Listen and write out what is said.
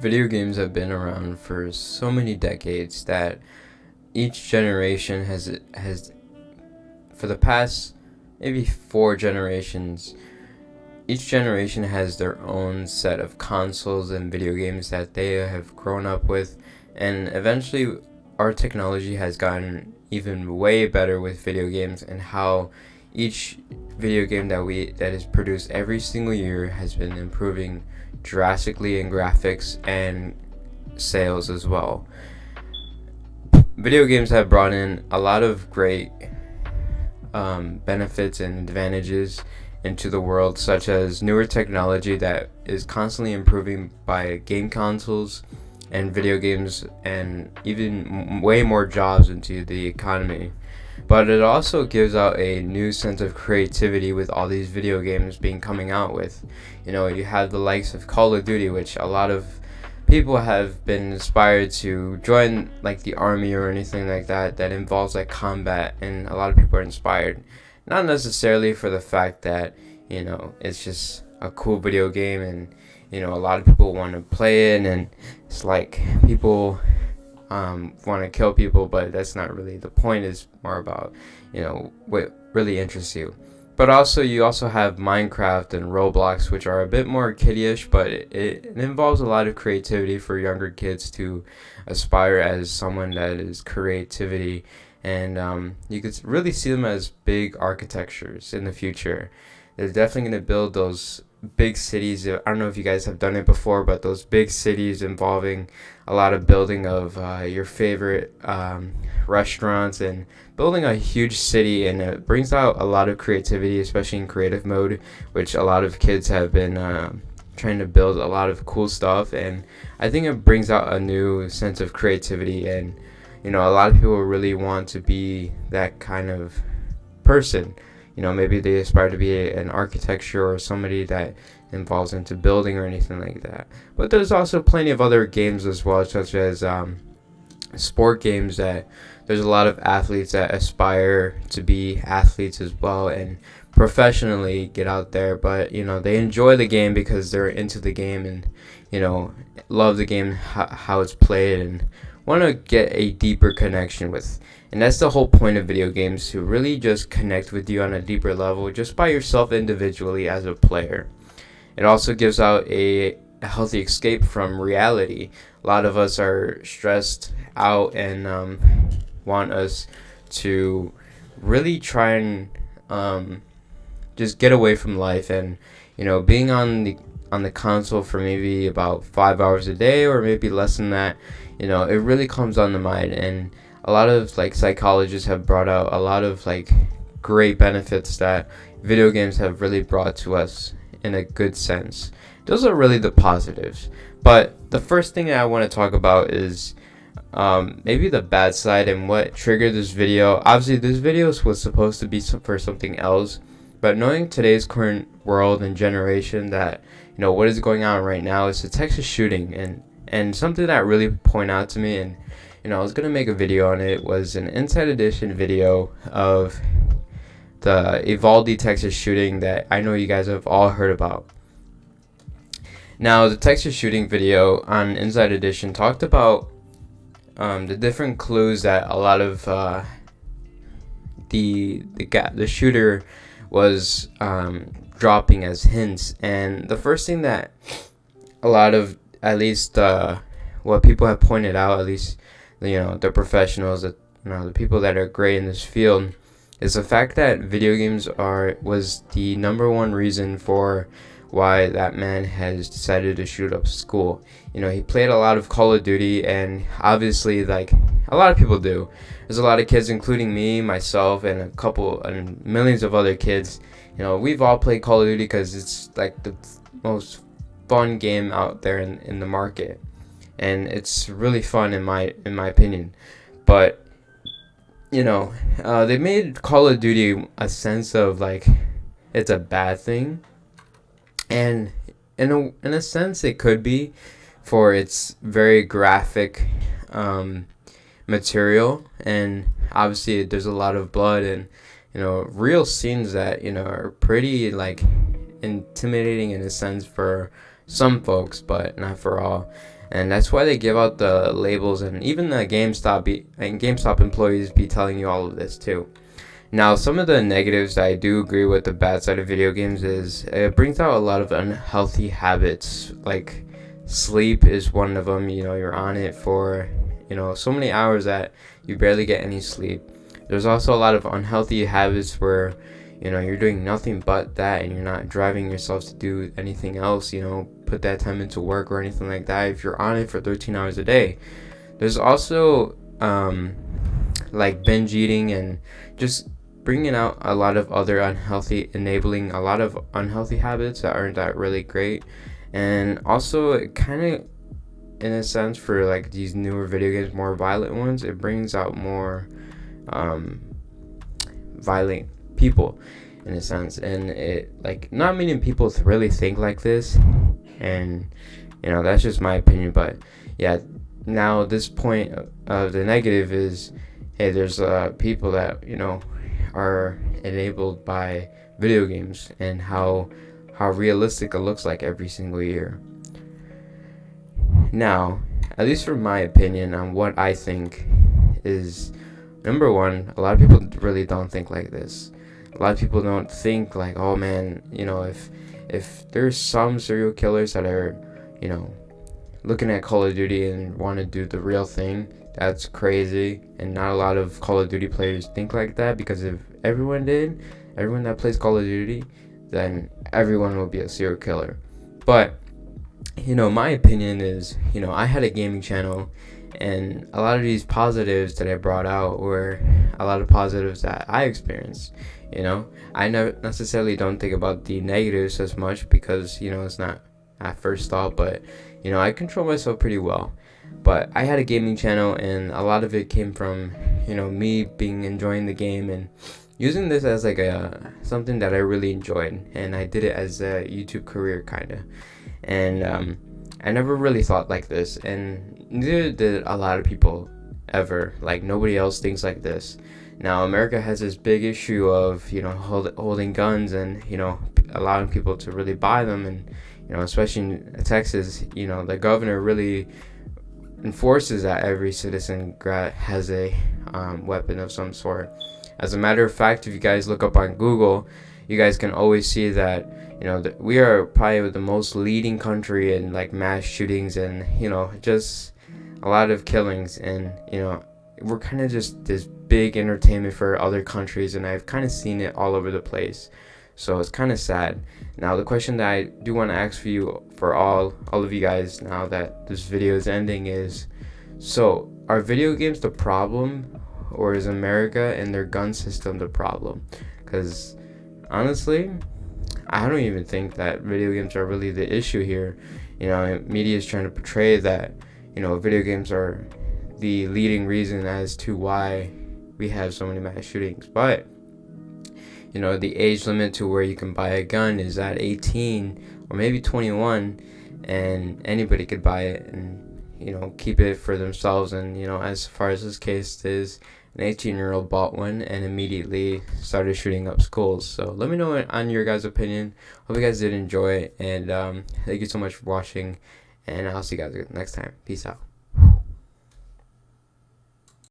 Video games have been around for so many decades that each generation has for the past maybe 4 generations, each generation has their own set of consoles and video games that they have grown up with, and eventually our technology has gotten even way better with video games, and how each video game that is produced every single year has been improving drastically in graphics and sales as well. Video games have brought in a lot of great benefits and advantages into the world, such as newer technology that is constantly improving by game consoles and video games, and even way more jobs into the economy. But it also gives out a new sense of creativity with all these video games being coming out with. You have the likes of Call of Duty, which a lot of people have been inspired to join, like the army or anything like that involves like combat, and a lot of people are inspired, not necessarily for the fact that it's just a cool video game and a lot of people want to play it, and it's like people want to kill people, but that's not really the point. Is more about what really interests you. But also you also have Minecraft and Roblox, which are a bit more kiddie-ish, but it involves a lot of creativity for younger kids to aspire as someone that is creativity, and you could really see them as big architectures in the future. They're definitely going to build those big cities. I don't know if you guys have done it before, but those big cities involving a lot of building of your favorite restaurants and building a huge city, and it brings out a lot of creativity, especially in creative mode, which a lot of kids have been trying to build a lot of cool stuff, and I think it brings out a new sense of creativity, and a lot of people really want to be that kind of person. Maybe they aspire to be an architecture or somebody that involves into building or anything like that. But there's also plenty of other games as well, such as sport games, that there's a lot of athletes that aspire to be athletes as well and professionally get out there, but they enjoy the game because they're into the game, and love the game, how it's played, and want to get a deeper connection with. And that's the whole point of video games, to really just connect with you on a deeper level just by yourself individually as a player. It also gives out a healthy escape from reality. A lot of us are stressed out and want us to really try and just get away from life, and being on the console for maybe about 5 hours a day or maybe less than that, it really calms down the mind. And a lot of psychologists have brought out a lot of great benefits that video games have really brought to us in a good sense. Those are really the positives. But the first thing that I want to talk about is maybe the bad side and what triggered this video. Obviously, this video was supposed to be for something else, but knowing today's current world and generation, that what is going on right now is the Texas shooting, and something that really pointed out to me, and I was going to make a video on it, was an Inside Edition video of the Uvalde, Texas shooting that I know you guys have all heard about. Now, the Texas shooting video on Inside Edition talked about the different clues that a lot of the shooter was dropping as hints. And the first thing that a lot of, at least what people have pointed out, at least the professionals, that the people that are great in this field, is the fact that video games was the number one reason for why that man has decided to shoot up school. He played a lot of Call of Duty, and obviously, a lot of people do. There's a lot of kids, including me, myself, and and millions of other kids. We've all played Call of Duty because it's the most fun game out there in the market, and it's really fun in my opinion. But they made Call of Duty a sense of it's a bad thing, and in a sense it could be, for its very graphic material, and obviously there's a lot of blood and real scenes that are pretty intimidating in a sense for some folks, but not for all. And that's why they give out the labels, and even the GameStop employees be telling you all of this too. Now, some of the negatives that I do agree with the bad side of video games is it brings out a lot of unhealthy habits. Like sleep is one of them. You're on it for so many hours that you barely get any sleep. There's also a lot of unhealthy habits where you're doing nothing but that, and you're not driving yourself to do anything else, put that time into work or anything like that if you're on it for 13 hours a day. There's also like binge eating and just bringing out a lot of other enabling a lot of unhealthy habits that aren't that really great. And also it kind of, in a sense, for like these newer video games, more violent ones, it brings out more violent people in a sense, and it, like, not many people really think like this, and that's just my opinion. But yeah, now this point of the negative is, hey, there's people that are enabled by video games, and how realistic it looks like every single year. Now, at least from my opinion on what I think is, number one, a lot of people really don't think like this. A lot of people don't think like, oh man, if there's some serial killers that are, looking at Call of Duty and want to do the real thing, that's crazy. And not a lot of Call of Duty players think like that, because if everyone that plays Call of Duty, then everyone will be a serial killer. But my opinion is, I had a gaming channel, and a lot of these positives that I brought out were a lot of positives that I experienced. I never necessarily don't think about the negatives as much, because it's not at first thought, but I control myself pretty well. But I had a gaming channel, and a lot of it came from me enjoying the game and using this as like something that I really enjoyed, and I did it as a YouTube career kind of. And I never really thought like this, and neither did a lot of people ever. Like, nobody else thinks like this. Now, America has this big issue of holding guns, and allowing people to really buy them, and especially in Texas, the governor really enforces that every citizen has a weapon of some sort. As a matter of fact, if you guys look up on Google, you guys can always see that we are probably the most leading country in like mass shootings, and just a lot of killings, and we're kind of just this big entertainment for other countries, and I've kind of seen it all over the place. So it's kind of sad. Now, the question that I do want to ask for all of you guys, now that this video is ending, is, so are video games the problem, or is America and their gun system the problem? Because honestly, I don't even think that video games are really the issue here. Media is trying to portray that video games are the leading reason as to why we have so many mass shootings. But the age limit to where you can buy a gun is at 18 or maybe 21, and anybody could buy it and keep it for themselves. And as far as this case is, an 18-year-old bought one and immediately started shooting up schools. So let me know on your guys' opinion. Hope you guys did enjoy it, and thank you so much for watching, and I'll see you guys next time. Peace out.